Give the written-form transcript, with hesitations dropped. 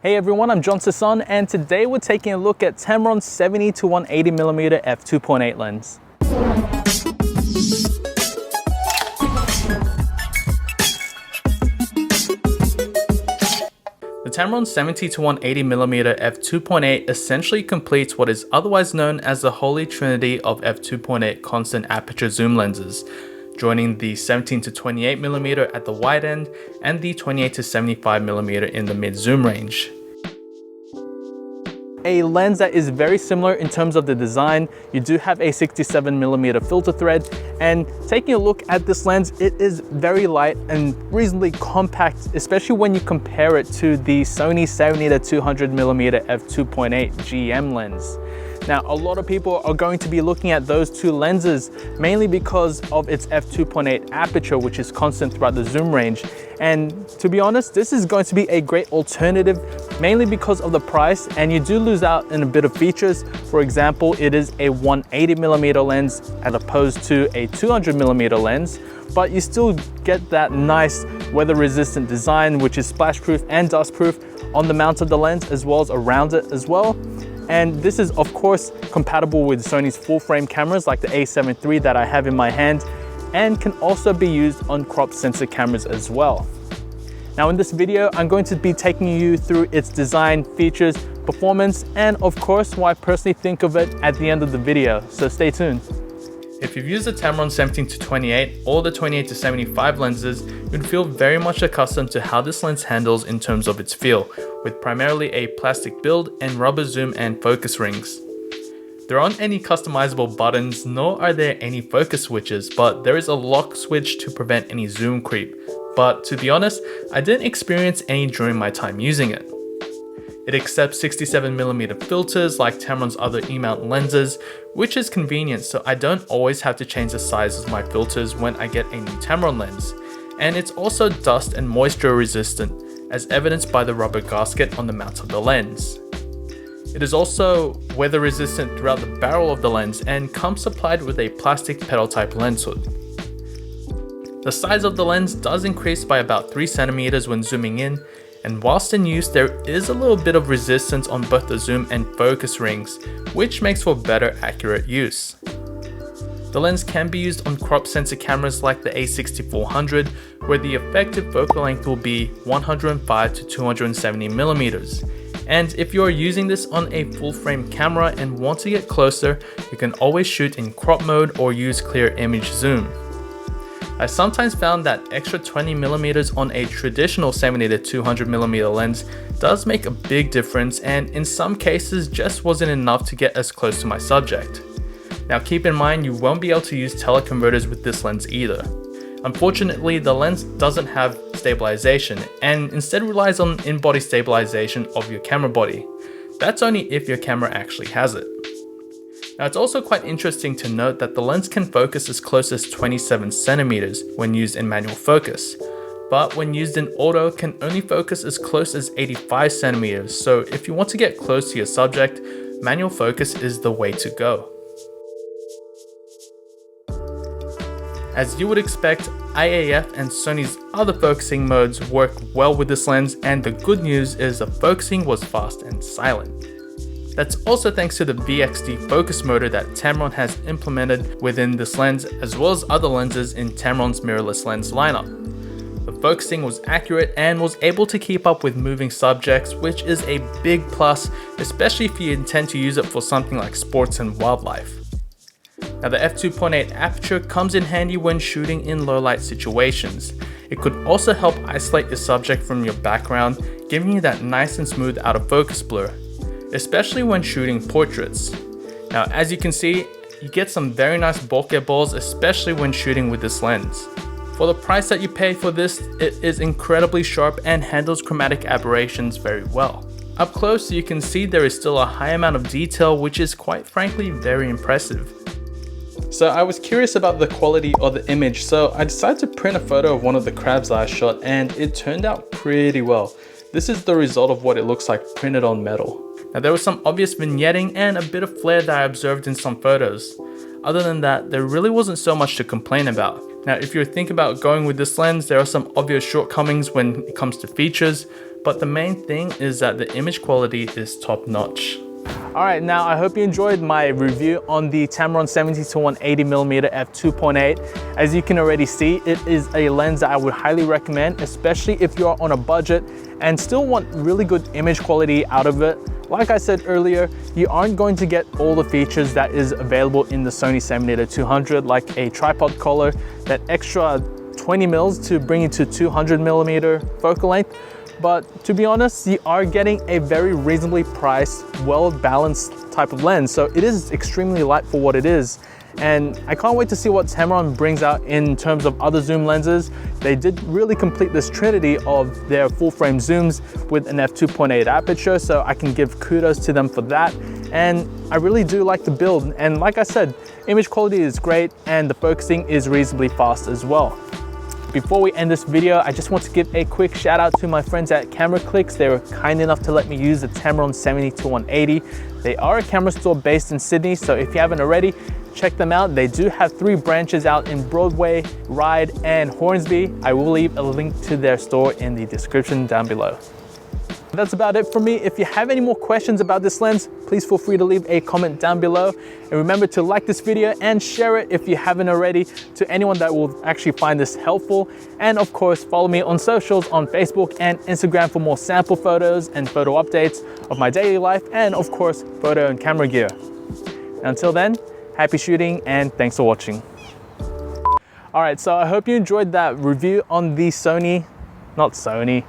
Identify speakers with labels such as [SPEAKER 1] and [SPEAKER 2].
[SPEAKER 1] Hey everyone, I'm Sison, and today we're taking a look at Tamron 70-180mm F2.8 lens. The Tamron 70-180mm F2.8 essentially completes what is otherwise known as the holy trinity of F2.8 constant aperture zoom lenses, joining the 17-28mm at the wide end and the 28-75mm in the mid zoom range. A lens that is very similar in terms of the design. You do have a 67mm filter thread, and taking a look at this lens, it is very light and reasonably compact, especially when you compare it to the Sony 70-200mm f2.8 GM lens. Now, a lot of people are going to be looking at those two lenses mainly because of its f2.8 aperture, which is constant throughout the zoom range. And to be honest, this is going to be a great alternative, mainly because of the price, and you do lose out in a bit of features. For example, it is a 180mm lens as opposed to a 200mm lens, but you still get that nice weather-resistant design, which is splash-proof and dust-proof on the mount of the lens as well as around it as well. And this is of course compatible with Sony's full-frame cameras like the A7 III that I have in my hand, and can also be used on crop sensor cameras as well. Now in this video, I'm going to be taking you through its design, features, performance, and of course what I personally think of it at the end of the video, so stay tuned. If you've used the Tamron 17-28 or the 28-75 lenses, you'd feel very much accustomed to how this lens handles in terms of its feel, with primarily a plastic build and rubber zoom and focus rings. There aren't any customizable buttons, nor are there any focus switches, but there is a lock switch to prevent any zoom creep. But to be honest, I didn't experience any during my time using it. It accepts 67mm filters like Tamron's other E-mount lenses, which is convenient, so I don't always have to change the size of my filters when I get a new Tamron lens. And it's also dust and moisture resistant, as evidenced by the rubber gasket on the mount of the lens. It is also weather resistant throughout the barrel of the lens and comes supplied with a plastic pedal type lens hood. The size of the lens does increase by about 3 cm when zooming in, and whilst in use there is a little bit of resistance on both the zoom and focus rings, which makes for better accurate use. The lens can be used on crop sensor cameras like the A6400, where the effective focal length will be 105-270mm. And if you are using this on a full frame camera and want to get closer, you can always shoot in crop mode or use clear image zoom. I sometimes found that extra 20mm on a traditional 70-200mm lens does make a big difference, and in some cases just wasn't enough to get as close to my subject. Now keep in mind, you won't be able to use teleconverters with this lens either. Unfortunately, the lens doesn't have stabilization and instead relies on in-body stabilization of your camera body. That's only if your camera actually has it. Now it's also quite interesting to note that the lens can focus as close as 27 centimeters when used in manual focus, but when used in auto can only focus as close as 85 centimeters, so if you want to get close to your subject, manual focus is the way to go. As you would expect, IAF and Sony's other focusing modes work well with this lens, and the good news is the focusing was fast and silent. That's also thanks to the VXD focus motor that Tamron has implemented within this lens, as well as other lenses in Tamron's mirrorless lens lineup. The focusing was accurate and was able to keep up with moving subjects, which is a big plus, especially if you intend to use it for something like sports and wildlife. Now the f2.8 aperture comes in handy when shooting in low light situations. It could also help isolate your subject from your background, giving you that nice and smooth out of focus blur, especially when shooting portraits. Now as you can see, you get some very nice bokeh balls, especially when shooting with this lens. For the price that you pay for this, it is incredibly sharp and handles chromatic aberrations very well. Up close you can see there is still a high amount of detail, which is quite frankly very impressive. So I was curious about the quality of the image, so I decided to print a photo of one of the crabs that I shot, and it turned out pretty well. This is the result of what it looks like printed on metal. Now there was some obvious vignetting and a bit of flare that I observed in some photos. Other than that, there really wasn't so much to complain about. Now if you're thinking about going with this lens, there are some obvious shortcomings when it comes to features, but the main thing is that the image quality is top notch. All right, now I hope you enjoyed my review on the Tamron 70-180mm F2.8. As you can already see, it is a lens that I would highly recommend, especially if you're on a budget and still want really good image quality out of it. Like I said earlier, you aren't going to get all the features that is available in the Sony 70-200, like a tripod collar, that extra 20 mils to bring you to 200mm focal length. But to be honest, you are getting a very reasonably priced, well-balanced type of lens. So it is extremely light for what it is. And I can't wait to see what Tamron brings out in terms of other zoom lenses. They did really complete this trinity of their full frame zooms with an f2.8 aperture, so I can give kudos to them for that. And I really do like the build. And like I said, image quality is great and the focusing is reasonably fast as well. Before we end this video, I just want to give a quick shout out to my friends at Camera Clicks. They were kind enough to let me use the Tamron 70-180. They are a camera store based in Sydney, so if you haven't already, check them out. They do have 3 branches out in Broadway, Ryde, and Hornsby. I will leave a link to their store in the description down below. That's about it for me. If you have any more questions about this lens, please feel free to leave a comment down below. And remember to like this video and share it if you haven't already to anyone that will actually find this helpful. And of course, follow me on socials on Facebook and Instagram for more sample photos and photo updates of my daily life and of course, photo and camera gear. And until then, happy shooting and thanks for watching. All right, so I hope you enjoyed that review on the Sony, not Sony,